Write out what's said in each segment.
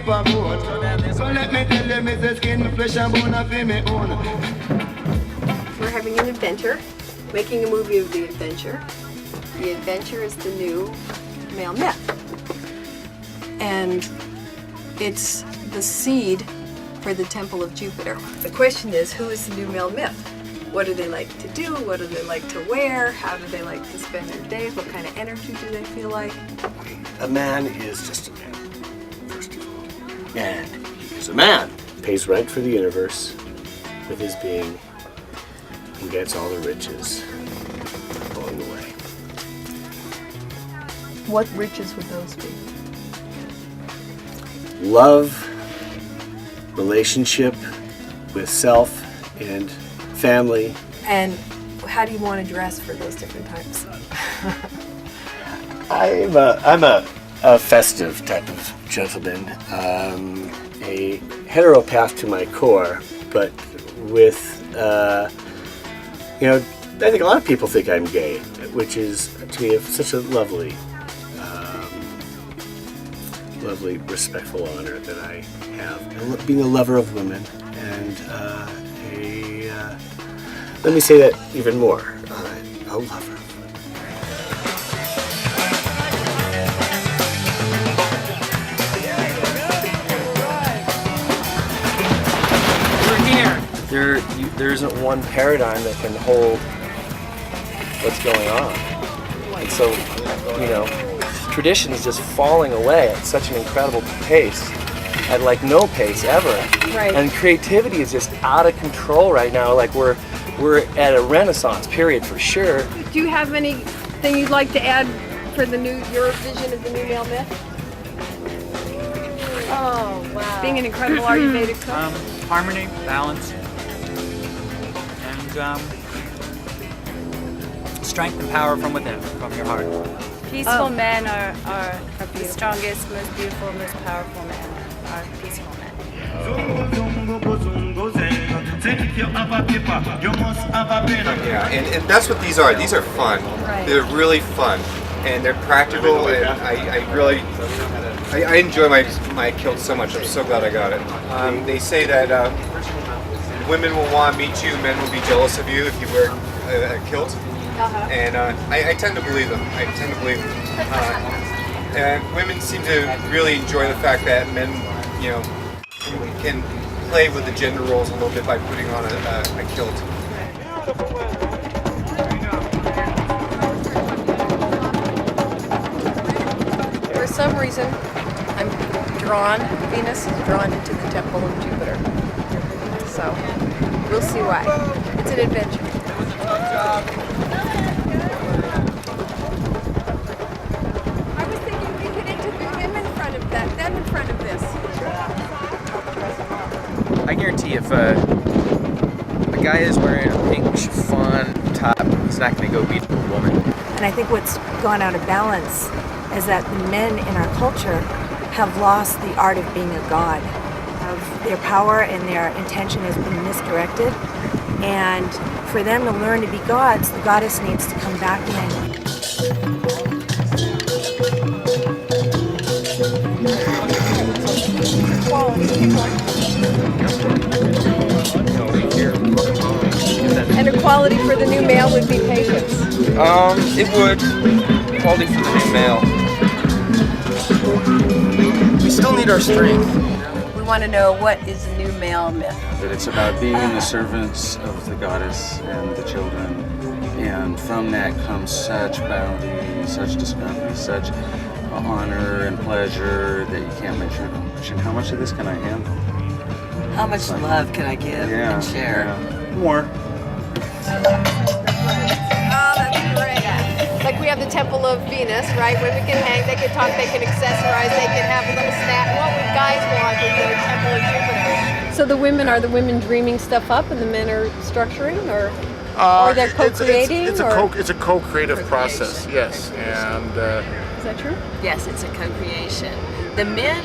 a vote. So let me tell them it's a skin, flesh and bone of me own. We're having an adventure, making a movie of the adventure. The adventure is the new male myth. And it's the seed for the Temple of Jupiter. The question is, who is the new male myth? What do they like to do? What do they like to wear? How do they like to spend their days? What kind of energy do they feel like? A man is just a man, first of all. And he is a man. Pays rent for the universe with his being and gets all the riches along the way. What riches would those be? Love, relationship with self and family. And how do you want to dress for those different types? I'm a festive type of gentleman, a heteropath to my core, but with, I think a lot of people think I'm gay, which is to me such a lovely, respectful honor that I have, being a lover of women, and let me say that even more, a lover. There isn't one paradigm that can hold what's going on. And so, tradition is just falling away at such an incredible pace, at like no pace ever. Right. And creativity is just out of control right now. Like we're at a renaissance period for sure. Do you have anything you'd like to add for your vision of the new male myth? Oh, wow. Being an incredible Ayurvedic cook? Harmony, balance, and strength and power from within, from your heart. Peaceful men are the strongest, most beautiful, most powerful men are peaceful men. Yeah, and that's what these are. These are fun. Right. They're really fun, and they're practical, and I enjoy my kilt so much. I'm so glad I got it. They say that women will want to meet you, men will be jealous of you if you wear a kilt. And I tend to believe them. And women seem to really enjoy the fact that men, can play with the gender roles a little bit by putting on a kilt. For some reason, Venus is drawn into the Temple of Jupiter. So, we'll see why. It's an adventure. I was thinking we could interview him in front of them in front of this. I guarantee if a guy is wearing a pink chiffon top, he's not going to go beat a woman. And I think what's gone out of balance is that the men in our culture have lost the art of being a god. Their power and their intention has been misdirected. And for them to learn to be gods, the goddess needs to come back in. And equality for the new male would be patience. It would. Quality for the new male. We still need our strength. We want to know, what is the new male myth? That it's about being the servants of the goddess and the children, and from that comes such bounty, such discovery, such honor and pleasure that you can't measure how much. And how much of this can I handle? How much love can I give and share? Yeah. More. Oh, that's great. Like we have the Temple of Venus, right? Women can hang, they can talk, they can accessorize, they can have a little snack. What would guys want with the Temple of Jupiter? So are the women dreaming stuff up and the men are structuring, or they're co-creating? It's a co-creative process, yes. And is that true? Yes, it's a co-creation. The men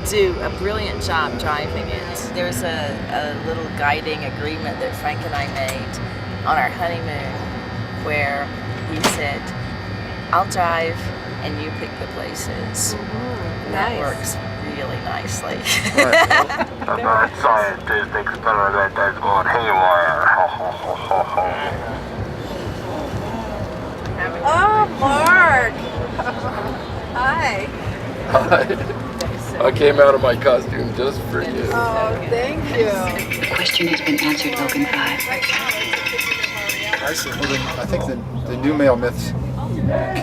do a brilliant job driving it. There's a little guiding agreement that Frank and I made on our honeymoon where he said, I'll drive and you pick the places. Mm-hmm. That Nice. works really nicely. The mad scientific experiment has gone haywire. Oh, Mark! Hi. I came out of my costume just for you. Oh, thank you. The question has been answered, Logan 5. I think the new male myths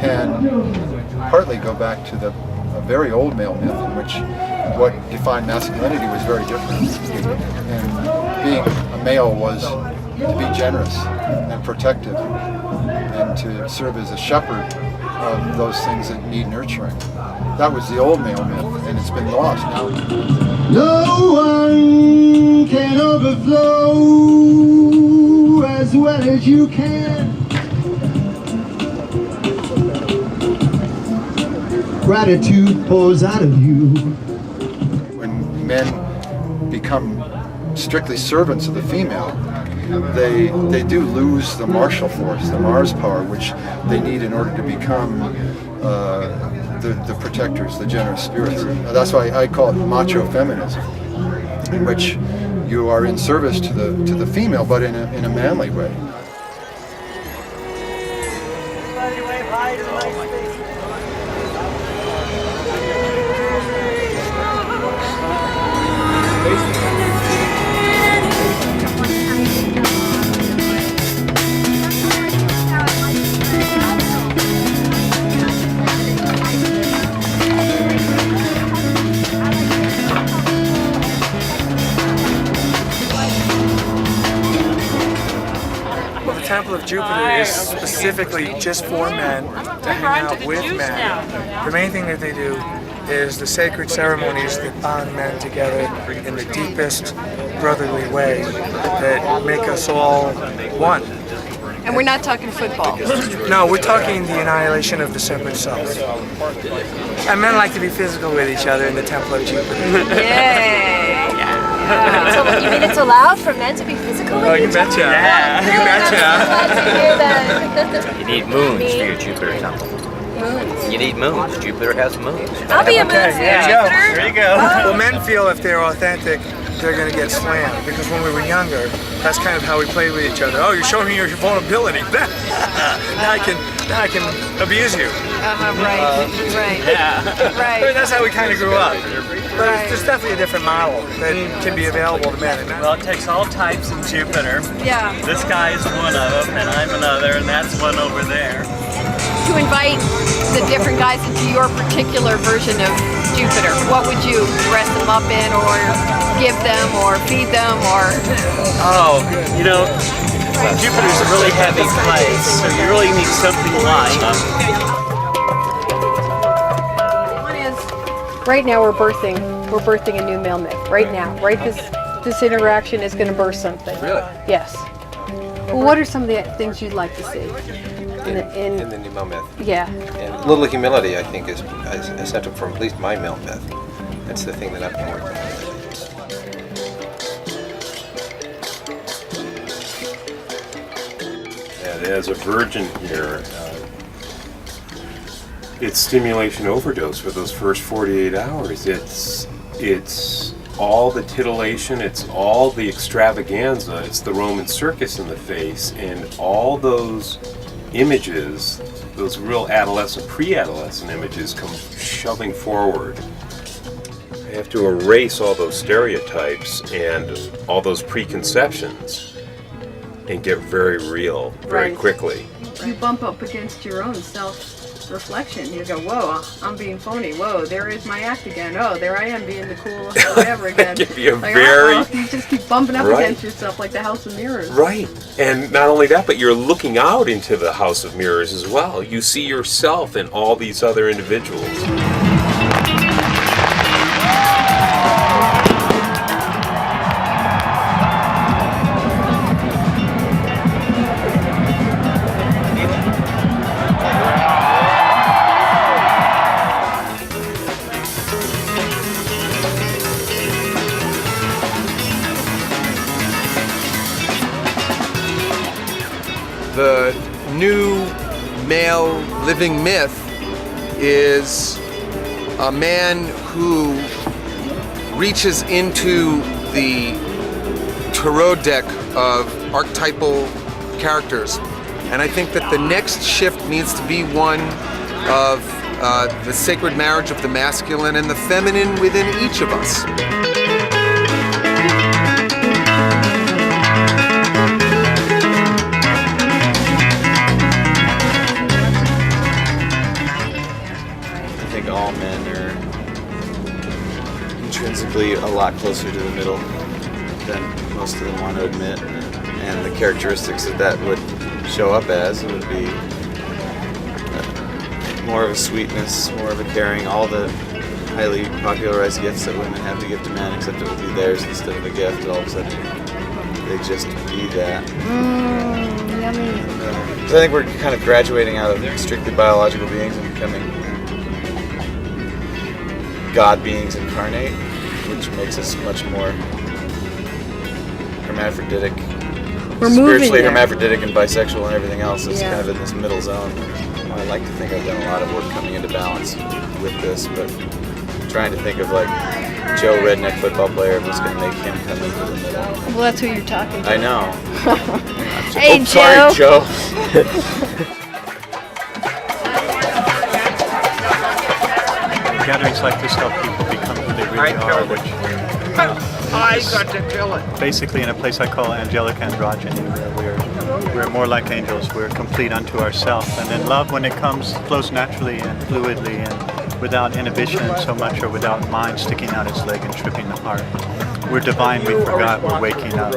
can partly go back to a very old male myth in which what defined masculinity was very different. And being a male was to be generous and protective and to serve as a shepherd of those things that need nurturing. That was the old male myth, and it's been lost now. No one can overflow as well as you can. Gratitude pours out of you. When men become strictly servants of the female, they do lose the martial force, the Mars power, which they need in order to become the protectors, the generous spirits. That's why I call it macho feminism, in which you are in service to the female, but in a manly way. Well, the Temple of Jupiter is specifically just for men, to hang out with men. The main thing that they do is the sacred ceremonies that bond men together in the deepest brotherly way that make us all one. And we're not talking football. No, we're talking the annihilation of the separate self. And men like to be physical with each other in the Temple of Jupiter. Yay! So you mean it's allowed for men to be physical with Oh, you each other? betcha. Yeah. You betcha. Glad to hear that. You need moons for your Jupiter temple. Moons. You need moons. Jupiter has moons. I'll be a moon for you, Jupiter. There you go. Well, men feel if they're authentic, they're going to get slammed. Because when we were younger, that's kind of how we played with each other. Oh, you're showing me your vulnerability. now I can abuse you. Right. Yeah. Right. I mean, that's how we kind of grew up. But there's definitely a different model that can be available to men. Well, it takes all types of Jupiter. Yeah. This guy is one of them, and I'm another, and that's one over there. To invite the different guys into your particular version of Jupiter, what would you dress them up in, or give them, or feed them, or? Oh, you know, Jupiter's a really heavy place, so you really need something light. Right now we're birthing a new male myth. Right now, this interaction is going to birth something. Really? Yes. Well, what are some of the things you'd like to see in the new male myth? Yeah. And a little humility, I think, is essential for at least my male myth. That's the thing that I've been working on. And as a virgin here, it's stimulation overdose for those first 48 hours. It's all the titillation, it's all the extravaganza, it's the Roman circus in the face, and all those images, those real adolescent, pre-adolescent images come shoving forward. I have to erase all those stereotypes and all those preconceptions and get very real very quickly. You bump up against your own self-reflection. You go, whoa, I'm being phony. Whoa, there is my act again. Oh, there I am being the cool whatever again. It can be a like, very... you just keep bumping up Right. against yourself like the House of Mirrors. Right. And not only that, but you're looking out into the House of Mirrors as well. You see yourself in all these other individuals. The new male living myth is a man who reaches into the tarot deck of archetypal characters. And I think that the next shift needs to be one of the sacred marriage of the masculine and the feminine within each of us. I think all men are intrinsically a lot closer to the middle than most of them want to admit, and the characteristics that would show up as would be more of a sweetness, more of a caring, all the highly popularized gifts that women have to give to men, except it would be theirs instead of a gift. All of a sudden, they just be that. Yummy. So I think we're kind of graduating out of strictly biological beings and becoming God beings incarnate, which makes us much more hermaphroditic. We're spiritually moving there. hermaphroditic and bisexual and everything else is Yeah. kind of in this middle zone. I like to think I've done a lot of work coming into balance with this, but trying to think of like Joe Redneck football player, what's going to make him come into the middle. Well, that's who you're talking to. I know. Hey, Sorry, Joe. Gatherings like this help people become who they really are, which I got to kill it. basically in a place I call angelic androgyny, where we're more like angels, we're complete unto ourselves. And then love, when it comes, flows naturally and fluidly and without inhibition so much, or without mind sticking out its leg and tripping the heart. We're divine, we forgot, we're waking up.